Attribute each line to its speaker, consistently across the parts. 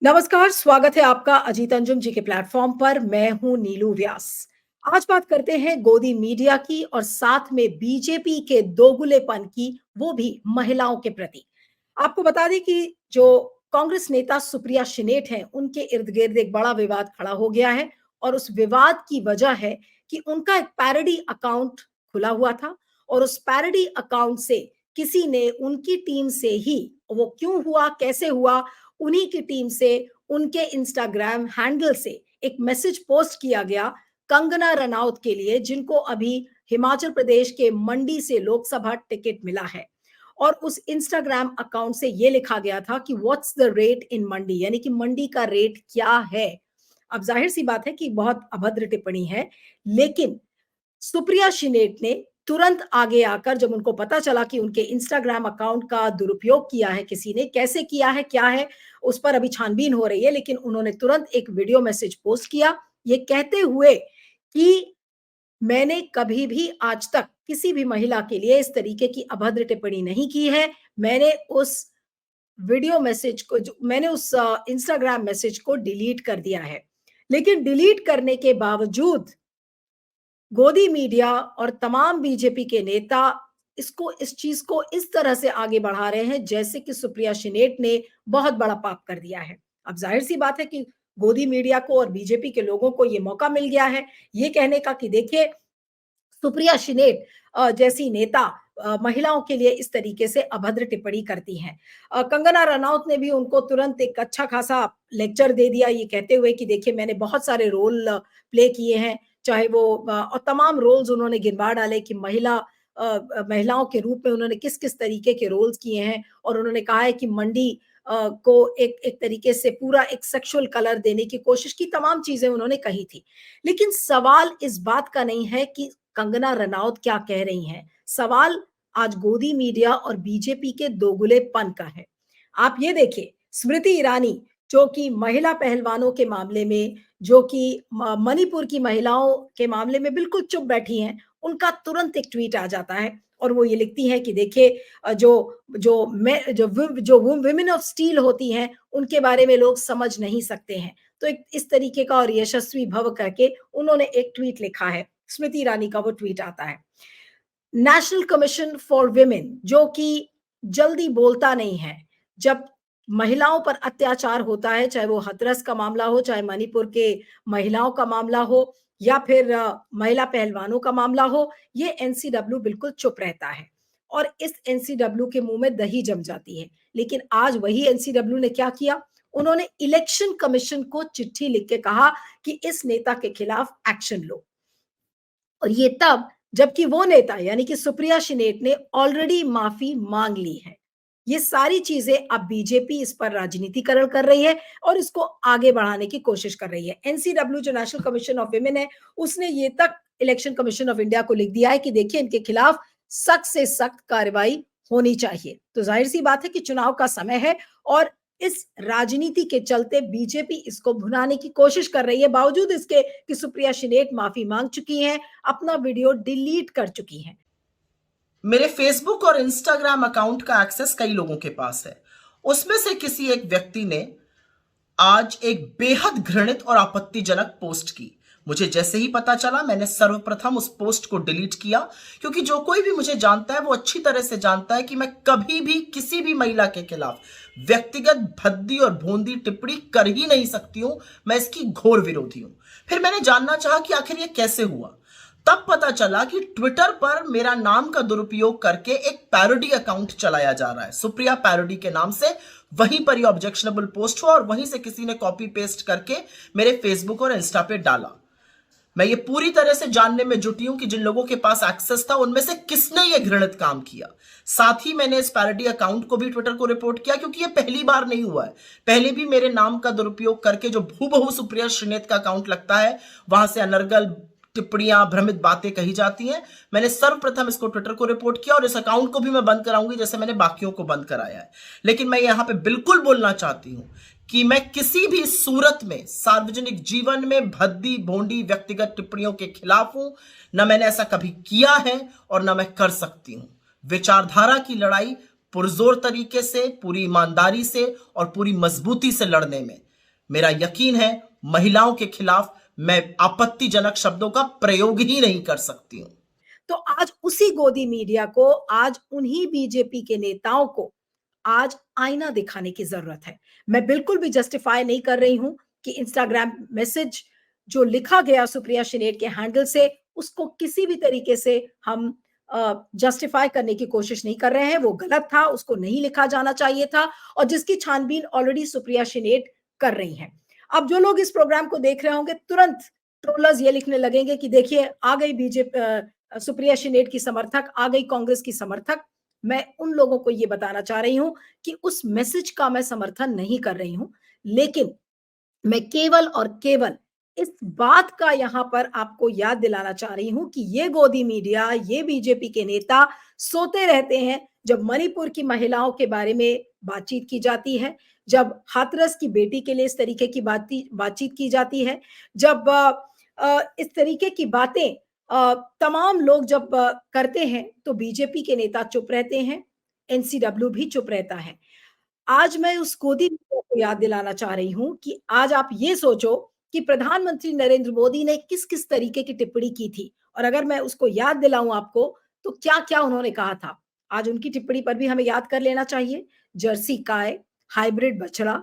Speaker 1: नमस्कार, स्वागत है आपका अजीत अंजुम जी के प्लेटफॉर्म पर। मैं हूं नीलू व्यास। आज बात करते हैं गोदी मीडिया की और साथ में बीजेपी के दोगुलेपन की, वो भी महिलाओं के प्रति। आपको बता दें कि जो कांग्रेस नेता सुप्रिया शिनेट हैं, उनके इर्द-गिर्द एक बड़ा विवाद खड़ा हो गया है और उस विवाद की वजह है कि उनका एक पैरोडी अकाउंट खुला हुआ था और उस पैरोडी अकाउंट से किसी ने उनकी टीम से ही, वो क्यों हुआ, कैसे हुआ, उन्हीं की टीम से उनके इंस्टाग्राम हैंडल से एक मैसेज पोस्ट किया गया कंगना रनौत के लिए, जिनको अभी हिमाचल प्रदेश के मंडी से लोकसभा टिकट मिला है। और उस इंस्टाग्राम अकाउंट से ये लिखा गया था कि व्हाट्स द रेट इन मंडी, यानी कि मंडी का रेट क्या है। अब जाहिर सी बात है कि बहुत अभद्र टिप्पणी है, लेकिन सुप्रिया शिनेट ने तुरंत आगे आकर, जब उनको पता चला कि उनके इंस्टाग्राम अकाउंट का दुरुपयोग किया है किसी ने, कैसे किया है, क्या है, उस पर अभी छानबीन हो रही है, लेकिन उन्होंने तुरंत एक वीडियो मैसेज पोस्ट किया, ये कहते हुए कि मैंने कभी भी आज तक किसी भी महिला के लिए इस तरीके की अभद्र टिप्पणी नहीं की है। मैंने उस वीडियो मैसेज को, जो मैंने उस इंस्टाग्राम मैसेज को डिलीट कर दिया है। लेकिन डिलीट करने के बावजूद गोदी मीडिया और तमाम बीजेपी के नेता इस चीज को इस तरह से आगे बढ़ा रहे हैं जैसे कि सुप्रिया शिनेट ने बहुत बड़ा पाप कर दिया है। अब जाहिर सी बात है कि गोदी मीडिया को और बीजेपी के लोगों को ये मौका मिल गया है ये कहने का कि देखिए, सुप्रिया शिनेट जैसी नेता महिलाओं के लिए इस तरीके से अभद्र टिप्पणी करती हैं। कंगना रनौत ने भी उनको तुरंत एक अच्छा खासा लेक्चर दे दिया, ये कहते हुए कि देखिए, मैंने बहुत सारे रोल प्ले किए हैं, चाहे वो और तमाम रोल्स उन्होंने गिनवा डाले कि महिलाओं के रूप में उन्होंने किस-किस तरीके के रोल्स किए हैं और उन्होंने कहा है कि मंडी को एक एक तरीके से पूरा एक सेक्सुअल कलर देने की कोशिश की, तमाम चीज़ें उन्होंने कही थी। लेकिन सवाल इस बात का नहीं है कि कंगना रनौत क्या कह रही हैं, सवाल आज गोदी मीडिया और बीजेपी के दोगुलेपन का है। आप ये देखिए, स्मृति ईरानी जो कि महिला पहलवानों के मामले में, जो कि मणिपुर की महिलाओं के मामले में बिल्कुल चुप बैठी हैं, उनका तुरंत एक ट्वीट आ जाता है और वो ये लिखती हैं कि देखिए, जो वुमेन ऑफ स्टील होती हैं, उनके बारे में लोग समझ नहीं सकते हैं। तो एक इस तरीके का और यशस्वी भव करके उन्होंने एक ट्वीट लिखा है, स्मृति ईरानी का वो ट्वीट आता है। नेशनल कमीशन फॉर वुमेन जो कि जल्दी बोलता नहीं है, जब महिलाओं पर अत्याचार होता है, चाहे वो हाथरस का मामला हो, चाहे मणिपुर के महिलाओं का मामला हो या फिर महिला पहलवानों का मामला हो, ये एनसीडब्ल्यू बिल्कुल चुप रहता है और इस एनसीडब्ल्यू के मुंह में दही जम जाती है। लेकिन आज वही एनसीडब्ल्यू ने क्या किया, उन्होंने इलेक्शन कमीशन को चिट्ठी लिख के कहा कि इस नेता के खिलाफ एक्शन लो। और ये तब, जबकि वो नेता यानी कि सुप्रिया शिनेट ने ऑलरेडी माफी मांग ली है। ये सारी चीजें अब बीजेपी इस पर राजनीतिकरण कर रही है और इसको आगे बढ़ाने की कोशिश कर रही है। एनसीडब्ल्यू जो नेशनल कमीशन ऑफ वुमेन है, उसने ये तक इलेक्शन कमीशन ऑफ इंडिया को लिख दिया है कि देखिए, इनके खिलाफ सख्त से सख्त कार्रवाई होनी चाहिए। तो जाहिर सी बात है कि चुनाव का समय है और इस राजनीति के चलते बीजेपी इसको भुनाने की कोशिश कर रही है, बावजूद इसके कि सुप्रिया शिनेट माफी मांग चुकी हैं, अपना वीडियो डिलीट कर चुकी हैं।
Speaker 2: मेरे फेसबुक और इंस्टाग्राम अकाउंट का एक्सेस कई लोगों के पास है। उसमें से किसी एक व्यक्ति ने आज एक बेहद घृणित और आपत्तिजनक पोस्ट की। मुझे जैसे ही पता चला, मैंने सर्वप्रथम उस पोस्ट को डिलीट किया, क्योंकि जो कोई भी मुझे जानता है वो अच्छी तरह से जानता है कि मैं कभी भी किसी भी महिला के खिलाफ व्यक्तिगत भद्दी और भोंदी टिप्पणी कर ही नहीं सकती हूं। मैं इसकी घोर विरोधी हूं। फिर मैंने जानना चाहा कि आखिर यह कैसे हुआ। तब पता चला कि ट्विटर पर मेरा नाम का दुरुपयोग करके एक पैरोडी अकाउंट चलाया जा रहा है, सुप्रिया पैरोडी के नाम से। वहीं पर यह ऑब्जेक्शनेबल पोस्ट हुआ और वहीं से किसी ने कॉपी पेस्ट करके मेरे फेसबुक और इंस्टा पे डाला। मैं ये पूरी तरह से जानने में जुटी हूं कि जिन लोगों के पास एक्सेस था उनमें से किसने ये घृणित काम किया। साथ ही मैंने इस पैरोडी अकाउंट को भी ट्विटर को रिपोर्ट किया, क्योंकि ये पहली बार नहीं हुआ है। पहले भी मेरे नाम का दुरुपयोग करके जो हूबहू सुप्रिया शिनेट का अकाउंट लगता है, वहां से अनर्गल टिप्पणियां, भ्रमित बातें कही जाती हैं। मैंने सर्वप्रथम इसको ट्विटर को रिपोर्ट किया और इस अकाउंट को भी मैं बंद कराऊंगी, जैसे मैंने बाकियों को बंद कराया है। लेकिन मैं यहां पे बिल्कुल बोलना चाहती हूं कि मैं किसी भी सूरत में सार्वजनिक जीवन में भद्दी भोंडी व्यक्तिगत टिप्पणियों के खिलाफ हूं। न मैंने ऐसा कभी किया है और न मैं कर सकती हूं। विचारधारा की लड़ाई पुरजोर तरीके से, पूरी ईमानदारी से और पूरी मजबूती से लड़ने में मेरा यकीन है महिलाओं के खिलाफ मैं आपत्तिजनक शब्दों का प्रयोग ही नहीं कर सकती हूं।
Speaker 1: तो आज उसी गोदी मीडिया को, आज उन्हीं बीजेपी के नेताओं को आज आईना दिखाने की जरूरत है। मैं बिल्कुल भी जस्टिफाई नहीं कर रही हूं कि इंस्टाग्राम मैसेज जो लिखा गया सुप्रिया शिनेट के हैंडल से, उसको किसी भी तरीके से हम जस्टिफाई करने की कोशिश नहीं कर रहे हैं। वो गलत था, उसको नहीं लिखा जाना चाहिए था, और जिसकी छानबीन ऑलरेडी सुप्रिया शिनेट कर रही हैं। अब जो लोग इस प्रोग्राम को देख रहे होंगे, तुरंत ट्रोलर्स ये लिखने लगेंगे कि देखिए आ गई बीजेपी, सुप्रिया शिनेट की समर्थक, आ गई कांग्रेस की समर्थक। मैं उन लोगों को ये बताना चाह रही हूं कि उस मैसेज का मैं समर्थन नहीं कर रही हूं, लेकिन मैं केवल और केवल इस बात का यहां पर आपको याद दिलाना चाह रही हूं कि ये गोदी मीडिया, ये बीजेपी के नेता सोते रहते हैं जब मणिपुर की महिलाओं के बारे में बातचीत की जाती है, जब हाथरस की बेटी के लिए इस तरीके की बातचीत की जाती है, जब इस तरीके की बातें तमाम लोग जब करते हैं, तो बीजेपी के नेता चुप रहते हैं, एनसीडब्ल्यू भी चुप रहता है। आज मैं उस गोदी मीडिया को याद दिलाना चाह रही हूँ कि आज आप ये सोचो कि प्रधानमंत्री नरेंद्र मोदी ने किस-किस तरीके की टिप्पणी की थी, और अगर मैं उसको याद दिलाऊँ आपको, तो क्या-क्या उन्होंने कहा था। आज उनकी टिप्पणी पर भी हमें याद कर लेना चाहिए। जर्सी गाय, हाइब्रिड बछड़ा,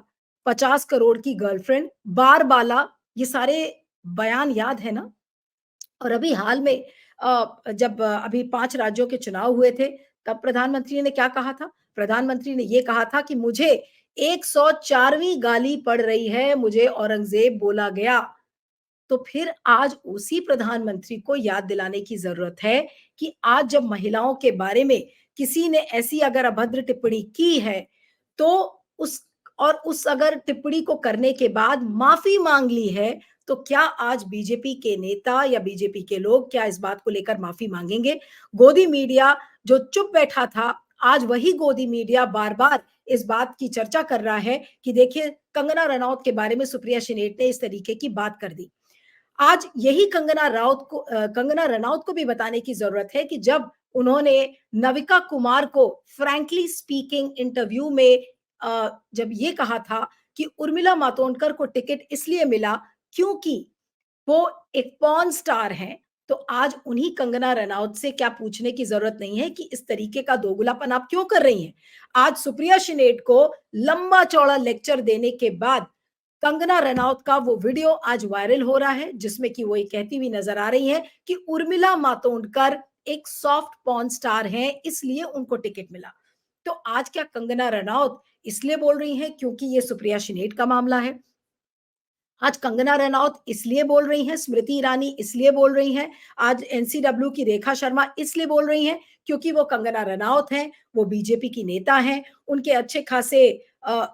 Speaker 1: 50 करोड़ की गर्लफ्रेंड, बारबाला, ये सारे बयान याद है ना? और अभी हाल में जब अभी 5 राज्यों के चुनाव हुए थे, तब प्रधानमंत्री ने क्या कहा था? प्रधानमंत्री ने ये कहा था कि मुझे 104वीं गाली पड़ रही है, मुझे औरंगज़ेब बोला गया। तो फिर आज उसी प्रधानमंत्री को याद दिलाने की ज़रूरत है कि आज जब महिलाओं के बारे में किसी ने ऐसी अगर अभद्र टिप्पणी की है, तो उस उस अगर टिप्पणी को करने के बाद माफ़ी माँग ली है, तो क्या आज बीजेपी के नेता या बीजेपी के लोग क्या इस बात को लेकर माफ़ी माँगेंगे? गोदी मीडिया जो चुप बैठा था, आज वही गोदी मीडिया बार-बार इस बात की चर्चा कर रहा है कि देखिए कंगना रनौत के बारे में सुप्रिया शिनेट ने इस तरीके की बात कर दी। आज यही कंगना रनौत को भी बताने की ज़रूरत है कि जब उन्होंने नविका कुमार को फ्रैंकली स्पीकिंग इंटरव्यू में जब ये कहा था कि उर्मिला मातोंडकर को टिकट इसलिए मिला क्योंकि वो एक पॉर्न स्टार हैं, तो आज उन्हीं कंगना रनौत से क्या पूछने की ज़रूरत नहीं है कि इस तरीके का दोगलापन आप क्यों कर रही हैं? आज सुप्रिया शिनेट को लंबा-चौड़ा लेक्चर देने के बाद कंगना रनौत का वो वीडियो आज वायरल हो रहा है, जिसमें कि वो ये कहती हुई नज़र आ रही हैं कि उर्मिला मातोंडकर एक सॉफ्ट पॉर्न स्टार हैं, इसलिए उनको टिकट मिला। तो आज क्या कंगना रनौत इसलिए बोल रही हैं क्योंकि ये सुप्रिया शिनेट का मामला है? आज कंगना रनौत इसलिए बोल रही हैं, स्मृति ईरानी इसलिए बोल रही हैं, आज एनसीडब्ल्यू की रेखा शर्मा इसलिए बोल रही हैं क्योंकि वो कंगना रनौत हैं, वो बीजेपी की नेता हैं, उनके अच्छे खासे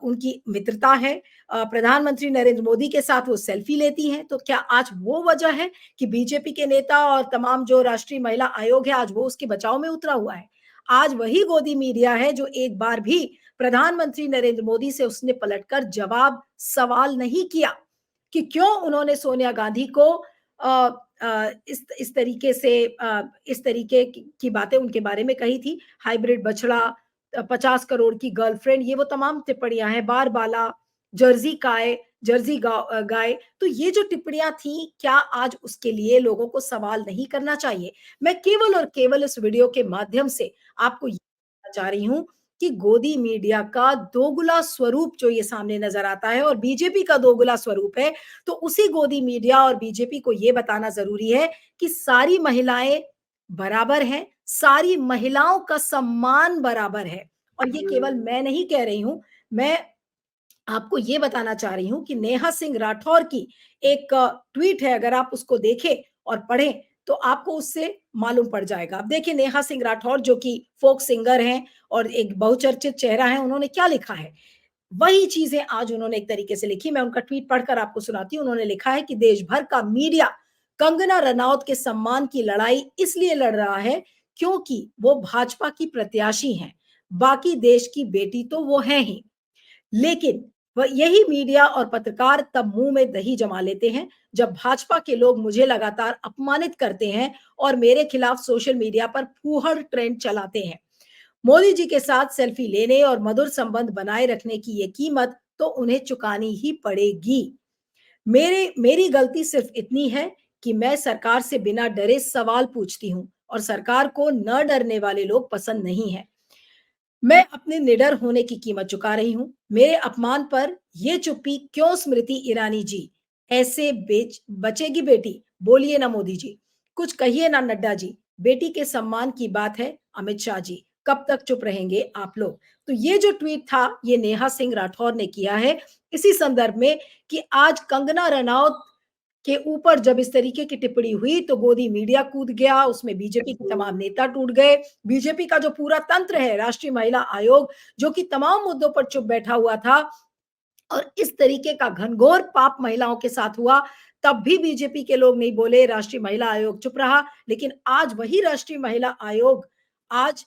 Speaker 1: उनकी मित्रता है। प्रधानमंत्री नरेंद्र मोदी के साथ वो सेल्फी लेती हैं, तो क्या आज वो वजह है कि बीजेपी के नेता और तमाम जो राष्ट्रीय महिला आयोग है, आज वो उसके बचाव में उतरा हुआ है? आज वही गोदी मीडिया है जो एक बार भी प्रधानमंत्री नरेंद्र मोदी से उसने पलटकर जवाब सवाल नहीं किया कि क्यों उन्होंने सोनिया गांधी को इस तरीके से इस तरीके की बातें उनके बारे में कही थी। हाइब्रिड बछड़ा, 50 करोड़ की गर्लफ्रेंड, ये वो तमाम टिप्पणियां हैं, बारबाला, जर्सी गाय, गाय। तो ये जो टिप्पणियां थी, क्या आज उसके लिए लोगों को सवाल नहीं करना चाहिए? मैं केवल और केवल इस वीडियो के माध्यम से आपको ये बताना चाह रही हूँ कि गोदी मीडिया का दोगला स्वरूप जो ये सामने नजर आता है और बीजेपी का दोगला स्वरूप है, तो उसी गोदी मीडिया और बीजेपी को ये बताना जरूरी है कि सारी महिलाएं बराबर हैं, सारी महिलाओं का सम्मान बराबर है। और ये केवल मैं नहीं कह रही हूं, मैं आपको ये बताना चाह रही हूँ कि नेहा सिंह राठौर की एक ट्वीट है, अगर आप उसको देखें और पढ़ें तो आपको उससे मालूम पड़ जाएगा। अब देखिए नेहा सिंह राठौर जो कि फ़ोक सिंगर हैं और एक बहुचर्चित चेहरा है, उन्होंने क्या लिखा है? वही चीज़ें आज उन्होंने एक तरीके से लिखी, मैं उनका ट्वीट पढ़कर आपको सुनाती हूँ। उन्होंने लिखा है कि देश भर का मीडिया कंगना रनौत के सम्मान की लड़ाई इसलिए लड़ रहा है क्योंकि वो भाजपा की प्रत्याशी हैं, बाकी देश की बेटी तो वो हैं ही। लेकिन वह यही मीडिया और पत्रकार तब मुंह में दही जमा लेते हैं जब भाजपा के लोग मुझे लगातार अपमानित करते हैं और मेरे खिलाफ सोशल मीडिया पर फूहड़ ट्रेंड चलाते हैं। मोदी जी के साथ सेल्फी लेने और मधुर संबंध बनाए रखने की ये कीमत तो उन्हें चुकानी ही पड़ेगी। मेरी गलती सिर्फ इतनी है कि मैं सरकार से बिना डरे सवाल पूछती हूँ और सरकार को न डरने वाले लोग पसंद नहीं है। मैं अपने निडर होने की कीमत चुका रही हूँ। मेरे अपमान पर ये चुप्पी क्यों स्मृति ईरानी जी? ऐसे बेच बचेगी बेटी? बोलिए ना मोदी जी। कुछ कहिए ना नड्डा जी। बेटी के सम्मान की बात है अमित शाह जी। कब तक चुप रहेंगे आप लोग? तो ये जो ट्वीट था, ये नेहा सिंह राठौर ने किया है इसी संदर्भ में कि आज कंगना रनौत के ऊपर जब इस तरीके की टिप्पणी हुई तो गोदी मीडिया कूद गया, उसमें बीजेपी के तमाम नेता टूट गए। बीजेपी का जो पूरा तंत्र है, राष्ट्रीय महिला आयोग, जो कि तमाम मुद्दों पर चुप बैठा हुआ था और इस तरीके का घनघोर पाप महिलाओं के साथ हुआ, तब भी बीजेपी के लोग नहीं बोले, राष्ट्रीय महिला आयोग चुप रहा। लेकिन आज वही राष्ट्रीय महिला आयोग आज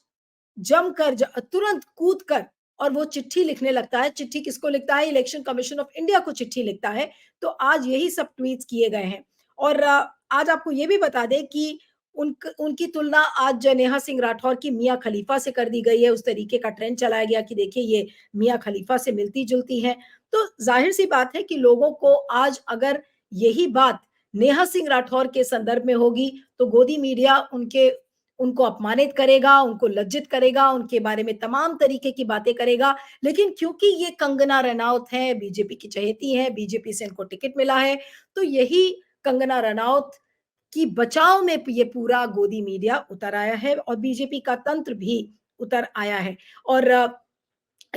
Speaker 1: जमकर तुरंत कूद कर और वो चिट्ठी लिखने लगता है। चिट्ठी किसको लिखता है? इलेक्शन कमीशन ऑफ इंडिया को चिट्ठी लिखता है। तो आज यही सब ट्वीट्स किए गए हैं और आज आपको ये भी बता दें कि उनकी तुलना आज नेहा सिंह राठौर की मियां खलीफा से कर दी गई है। उस तरीके का ट्रेंड चलाया गया कि देखिए ये मियां खलीफा से मिलती जुलती है। तो जाहिर सी बात है कि लोगों को आज अगर यही बात नेहा सिंह राठौर के संदर्भ में होगी तो गोदी मीडिया उनको अपमानित करेगा, उनको लज्जित करेगा, उनके बारे में तमाम तरीके की बातें करेगा। लेकिन क्योंकि ये कंगना रनौत है, बीजेपी की चहेती है, बीजेपी से इनको टिकट मिला है, तो यही कंगना रनौत की बचाव में ये पूरा गोदी मीडिया उतर आया है और बीजेपी का तंत्र भी उतर आया है। और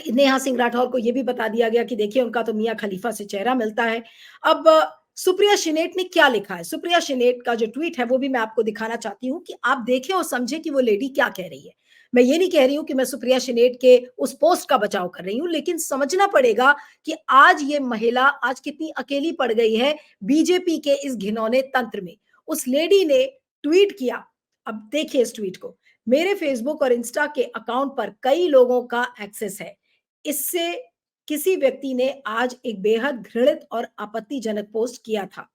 Speaker 1: नेहा सिंह राठौर को ये भी बता दिया गया कि देखिए उनका तो मियां खलीफा से चेहरा मिलता है। अब सुप्रिया शिनेट ने क्या लिखा है? सुप्रिया शिनेट का जो ट्वीट है वो भी मैं आपको दिखाना चाहती हूँ कि आप देखें और समझें कि वो लेडी क्या कह रही है। मैं ये नहीं कह रही हूँ कि मैं सुप्रिया शिनेट के उस पोस्ट का बचाव कर रही हूँ, लेकिन समझना पड़ेगा कि आज ये महिला आज कितनी अकेली पड़ गई है बीजेपी के इस घिनौने तंत्र में। उस लेडी ने ट्वीट किया, अब देखिए इस ट्वीट को। मेरे फेसबुक और इंस्टा के अकाउंट पर कई लोगों का एक्सेस है। इससे किसी व्यक्ति ने आज एक बेहद घृणित और आपत्तिजनक पोस्ट किया था।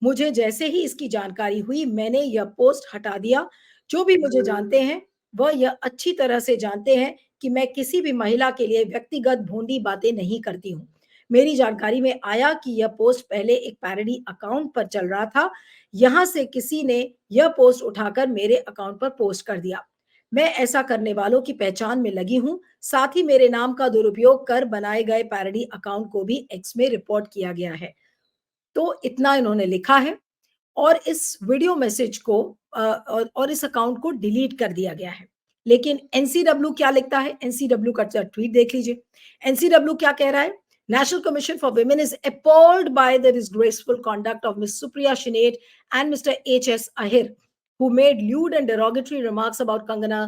Speaker 1: मुझे जैसे ही इसकी जानकारी हुई, मैंने यह पोस्ट हटा दिया। जो भी मुझे जानते हैं, वह यह अच्छी तरह से जानते हैं कि मैं किसी भी महिला के लिए व्यक्तिगत भोंडी बातें नहीं करती हूँ। मेरी जानकारी में आया कि यह पोस्ट पहले एक पैरोडी अकाउंट पर चल रहा था। यहाँ से किसी ने यह पोस्ट उठाकर मेरे अकाउंट पर पोस्ट कर दिया। मैं ऐसा करने वालों की पहचान में लगी हूँ। साथ ही मेरे नाम का दुरुपयोग कर बनाए गए पैरोडी अकाउंट को भी एक्स में रिपोर्ट किया गया है। तो इतना इन्होंने लिखा है और इस वीडियो मैसेज को और इस अकाउंट को डिलीट कर दिया गया है। लेकिन एनसीडब्ल्यू क्या लिखता है? एनसीडब्ल्यू का ट्वीट देख लीजिए। एनसीडब्ल्यू क्या कह रहा है? National commission for women is appalled by the disgraceful conduct of Ms. Supriya Shinate and Mr. H.S. Ahir, who made lewd and derogatory remarks about Kangana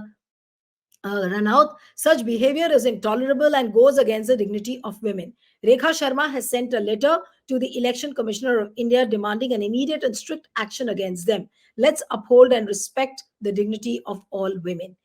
Speaker 1: Ranaut. Such behavior is intolerable and goes against the dignity of women. Rekha Sharma has sent a letter to the Election Commissioner of India demanding an immediate and strict action against them. Let's uphold and respect the dignity of all women.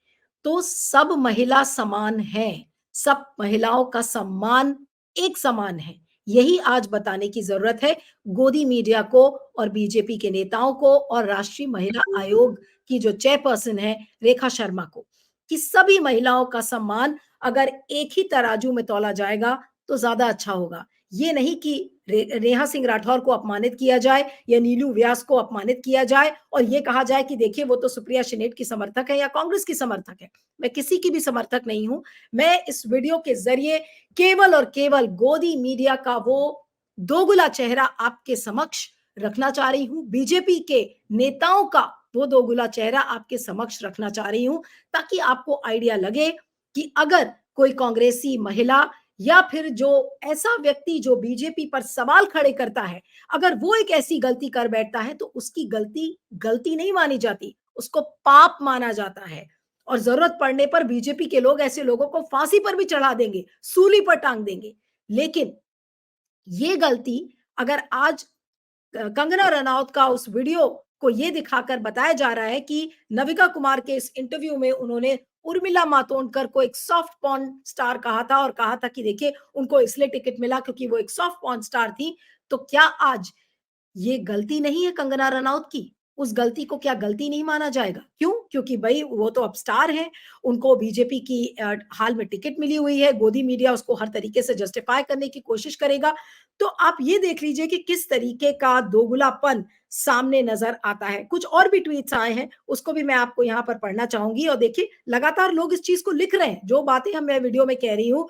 Speaker 1: तो सब महिला समान हैं, सब महिलाओं का सम्मान एक समान है। यही आज बताने की जरूरत है गोदी मीडिया को और बीजेपी के नेताओं को और राष्ट्रीय महिला आयोग की जो चेयरपर्सन है रेखा शर्मा को, कि सभी महिलाओं का सम्मान अगर एक ही तराजू में तौला जाएगा तो ज्यादा अच्छा होगा। ये नहीं कि नेहा सिंह राठौर को अपमानित किया जाए या नीलू व्यास को अपमानित किया जाए और ये कहा जाए कि देखिए वो तो सुप्रिया शिनेट की समर्थक है या कांग्रेस की समर्थक है। मैं किसी की भी समर्थक नहीं हूं। मैं इस वीडियो के जरिए केवल और केवल गोदी मीडिया का वो दोगुला चेहरा आपके समक्ष रखना चाह रही हूं। बीजेपी के नेताओं का वो दोगुला चेहरा आपके समक्ष रखना चाह रही हूं ताकि आपको आइडिया लगे कि अगर कोई कांग्रेसी महिला या फिर जो ऐसा व्यक्ति जो बीजेपी पर सवाल खड़े करता है, अगर वो एक ऐसी गलती कर बैठता है तो उसकी गलती गलती नहीं मानी जाती, उसको पाप माना जाता है। और जरूरत पड़ने पर बीजेपी के लोग ऐसे लोगों को फांसी पर भी चढ़ा देंगे, सूली पर टांग देंगे। लेकिन ये गलती अगर आज कंगना रनौत का उस वीडियो को ये दिखाकर बताया जा रहा है कि नविका कुमार के इस इंटरव्यू में उन्होंने उर्मिला मातोंडकर को एक सॉफ्ट पॉर्न स्टार कहा था और कहा था कि देखिए उनको इसलिए टिकट मिला क्योंकि वो एक सॉफ्ट पॉर्न स्टार थी। तो क्या आज ये गलती नहीं है कंगना रनौत की? उस गलती को क्या गलती नहीं माना जाएगा? क्यों? क्योंकि भई वो तो अब स्टार हैं, उनको बीजेपी की हाल में टिकट मिली हुई है, गोदी मीडिया उसको हर तरीके से जस्टिफाई करने की कोशिश करेगा। तो आप ये देख लीजिए कि किस तरीके का दोगलापन सामने नज़र आता है। कुछ और भी ट्वीट्स आए हैं, उसको भी मैं आपको यहाँ पर पढ़ना चाहूँगी और देखिए लगातार लोग इस चीज़ को लिख रहे हैं, जो बातें मैं वीडियो में कह रही हूँ।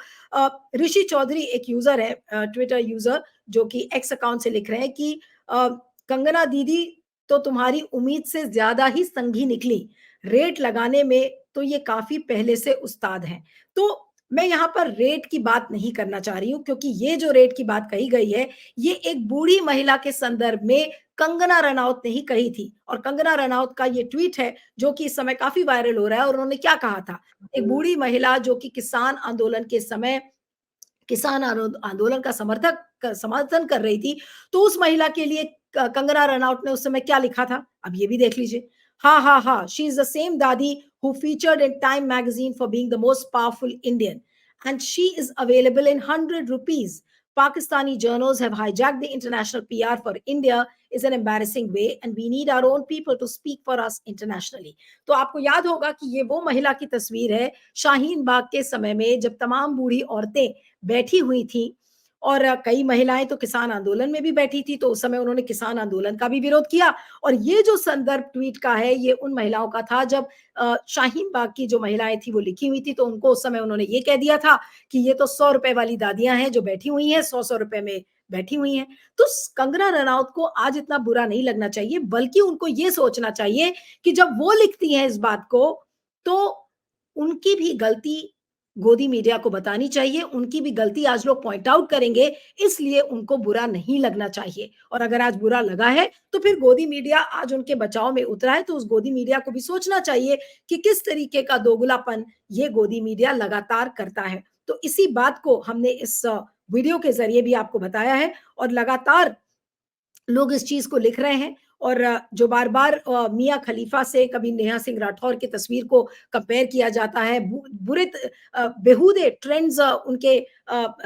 Speaker 1: ऋषि चौधरी एक यूज़र है, ट्विटर यूज़र, जो कि एक्स अकाउंट से लिख रहे हैं कि कंगना दीदी तो तुम्हारी उम्मीद से ज़्यादा ही संगी निकली। रेट लगाने में तो ये काफ़ी पहले से उस्ताद हैं। तो मैं यहाँ पर रेट की बात नहीं करना चाह रही हूँ, क्योंकि ये जो रेट की बात कही गई है, ये एक बूढ़ी महिला के संदर्भ में कंगना रनौत ने ही कही थी। और कंगना रनौत का ये ट्वीट है, जो कि इस समय काफ़ी वायरल हो रहा है, और उन्होंने क्या कहा था? एक बूढ़ी महिला जो कि किसान आंदोलन के समय किसान आंदोलन का समर्थन कर रही थी, तो उस महिला के लिए कंगना रनौत ने उस समय क्या लिखा था? अब ये भी देख लीजिए। हाँ, हाँ, हाँ, शी इज़ द सेम दादी who featured in Time magazine for being the most powerful Indian, and she is available in 100 rupees. Pakistani journals have hijacked the international PR for India is an embarrassing way, and we need our own people to speak for us internationally. तो आपको याद होगा कि ये वो महिला की तस्वीर है शाहीन बाग के समय में, जब तमाम बूढ़ी औरतें बैठी हुई थी, और कई महिलाएं तो किसान आंदोलन में भी बैठी थी, तो उस समय उन्होंने किसान आंदोलन का भी विरोध किया। और ये जो संदर्भ ट्वीट का है, ये उन महिलाओं का था जब शाहीन बाग की जो महिलाएं थी वो लिखी हुई थी, तो उनको उस समय उन्होंने ये कह दिया था कि ये तो 100 रुपए वाली दादियां हैं जो बैठी हुई हैं, 100-100 रुपए में बैठी हुई हैं। तो कंगना रनौत को आज इतना बुरा नहीं लगना चाहिए, बल्कि उनको ये सोचना चाहिए कि जब वो लिखती हैं इस बात को, तो उनकी भी गलती गोदी मीडिया को बतानी चाहिए, उनकी भी गलती आज लोग पॉइंट आउट करेंगे, इसलिए उनको बुरा नहीं लगना चाहिए। और अगर आज बुरा लगा है, तो फिर गोदी मीडिया आज उनके बचाव में उतरा है, तो उस गोदी मीडिया को भी सोचना चाहिए कि किस तरीके का दोगलापन ये गोदी मीडिया लगातार करता है। तो इसी बात को हमने इस वीडियो के ज़रिए भी आपको बताया है, और लगातार लोग इस चीज़ को लिख रहे हैं। और जो बार-बार मियाँ खलीफा से, कभी नेहा सिंह राठौर की तस्वीर को कंपेयर किया जाता है, बेहूदे ट्रेंड्स उनके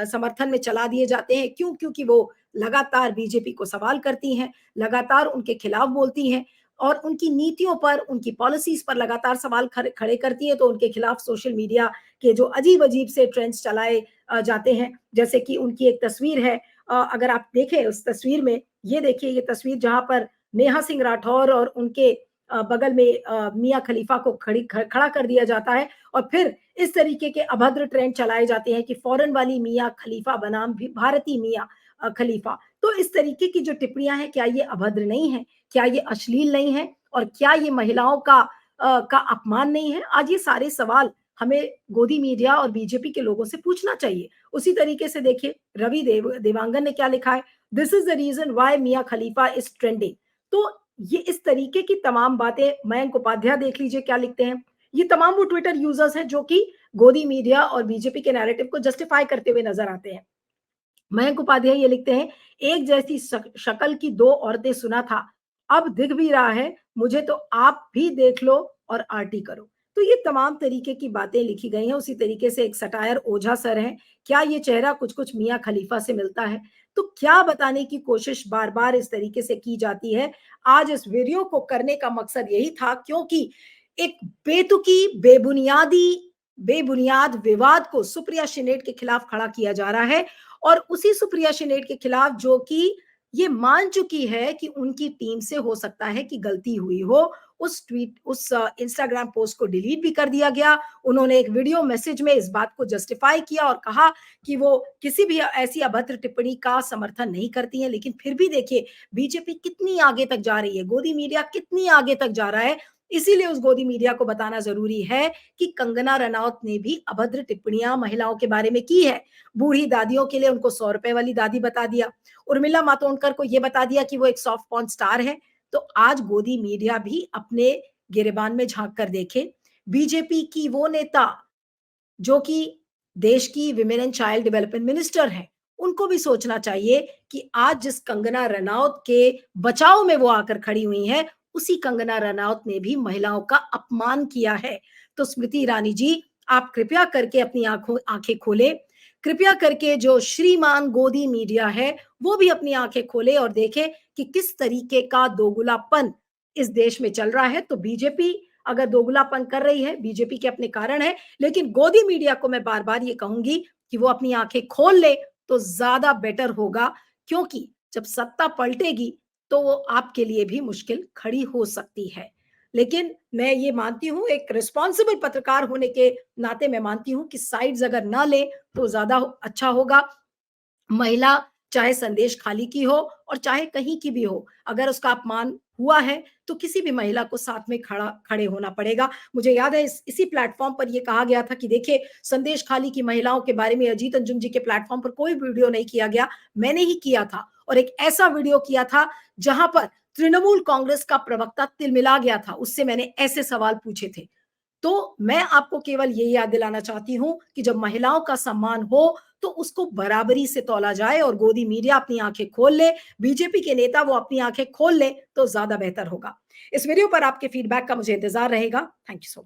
Speaker 1: समर्थन में चला दिए जाते हैं। क्यों? क्योंकि वो लगातार बीजेपी को सवाल करती हैं, लगातार उनके खिलाफ बोलती हैं, और उनकी नीतियों पर, उनकी पॉलिसीज़ पर लगातार सवाल खड़े करती हैं, तो उनके खिलाफ सोशल मीडिया के जो अजीब-अजीब से ट्रेंड्स चलाए जाते हैं। जैसे कि उनकी एक तस्वीर है, अगर आप देखें उस तस्वीर में, ये देखिए ये तस्वीर जहाँ पर नेहा सिंह राठौर और उनके बगल में मियाँ खलीफा को खड़ा कर दिया जाता है, और फिर इस तरीके के अभद्र ट्रेंड चलाए जाते हैं कि फॉरेन वाली मियाँ खलीफा बनाम भारतीय मियाँ खलीफा। तो इस तरीके की जो टिप्पणियां हैं, क्या ये अभद्र नहीं है? क्या ये अश्लील नहीं है? और क्या ये महिलाओं का अपमान नहीं है? आज ये सारे सवाल हमें गोदी मीडिया और बीजेपी के लोगों से पूछना चाहिए। उसी तरीके से देखिए रवि देवांगन ने क्या लिखा है, this is the reason why Mia Khalifa is trending. तो ये इस तरीके की तमाम बातें, मयंक उपाध्याय देख लीजिए क्या लिखते हैं। ये तमाम वो ट्विटर यूजर्स हैं जो कि गोदी मीडिया और बीजेपी के नैरेटिव को जस्टिफाई करते हुए नजर आते हैं। मयंक उपाध्याय ये लिखते हैं, एक जैसी शक्ल की दो औरतें सुना था, अब दिख भी रहा है मुझे, तो आप भी देख लो और आरटी करो। तो ये तमाम तरीके की बातें लिखी गई हैं। उसी तरीके से एक सटायर ओझा सर हैं, क्या ये चेहरा कुछ कुछ मियाँ खलीफा से मिलता है? तो क्या बताने की कोशिश बार बार इस तरीके से की जाती है? आज इस वीडियो को करने का मकसद यही था, क्योंकि एक बेतुकी बेबुनियाद विवाद को सुप्रिया शिनेट के खिलाफ खड़ा किया जा रहा है, और उसी सुप्रिया शिनेट के खिलाफ जो कि ये मान चुकी है कि उनकी टीम से हो सकता है कि गलती हुई हो। उस इंस्टाग्राम पोस्ट को डिलीट भी कर दिया गया। उन्होंने एक वीडियो मैसेज में इस बात को जस्टिफाई किया और कहा कि वो किसी भी ऐसी अभद्र टिप्पणी का समर्थन नहीं करती हैं। लेकिन फिर भी देखिए बीजेपी कितनी आगे तक जा रही है, गोदी मीडिया कितनी आगे तक जा रहा है। इसीलिए उस गोदी मीडिया को बताना जरूरी है कि कंगना रनौत ने भी अभद्र टिप्पणियां महिलाओं के बारे में की है। बूढ़ी दादियों के लिए उनको 100 रुपए वाली दादी बता दिया, उर्मिला मातोंडकर को यह बता दिया कि वो एक सॉफ्ट पॉर्न स्टार है। तो आज गोदी मीडिया भी अपने गिरेबान में झांक कर देखे। बीजेपी की वो नेता जो कि देश की women and child development minister हैं, उनको भी सोचना चाहिए कि आज जिस कंगना रनौत के बचाव में वो आकर खड़ी हुई हैं, उसी कंगना रनौत ने भी महिलाओं का अपमान किया है। तो स्मृति ईरानी जी, आप कृपया करके अपनी आंखें खोलें। कृपया करके जो श्रीमान गोदी मीडिया है, वो भी अपनी आंखें खोले और देखे कि किस तरीके का दोगलापन इस देश में चल रहा है। तो बीजेपी अगर दोगलापन कर रही है, बीजेपी के अपने कारण है, लेकिन गोदी मीडिया को मैं बार-बार ये कहूँगी कि वो अपनी आँखें खोल ले तो ज़्यादा बेटर होगा, क्योंकि जब सत्ता पलटेगी तो वो आपके लिए भी मुश्किल खड़ी हो सकती है। लेकिन मैं ये मानती हूँ, एक रिस्पॉन्सिबल पत्रकार होने के नाते मैं मानती हूँ कि साइड्स अगर ना लें तो ज़्यादा अच्छा होगा। महिला चाहे संदेश खाली की हो और चाहे कहीं की भी हो, अगर उसका अपमान हुआ है तो किसी भी महिला को साथ में खड़े होना पड़ेगा। मुझे याद है इसी प्लेटफ़ॉर्म पर ये कहा गया था कि देखिए, संदेश खाली की महिलाओं के बारे में अजीत अंजुम जी के प्लेटफ़ॉर्म पर कोई वीडियो नहीं किया गया, मैंने ही किया था और एक ऐसा वीडियो किया था जहाँ पर तृणमूल कांग्रेस का प्रवक्ता तिलमिला गया था, उससे मैंने ऐसे सवाल पूछे थे। तो मैं आपको केवल ये याद दिलाना चाहती हूँ कि जब महिलाओं का सम्मान हो, तो उसको बराबरी से तौला जाए और गोदी मीडिया अपनी आँखें खोल ले, बीजेपी के नेता वो अपनी आँखें खोल लें, तो ज़्यादा बेहतर होगा। इस वीडियो पर आपके फीडबैक का मुझे इंतज़ार रहेगा। Thank you so much.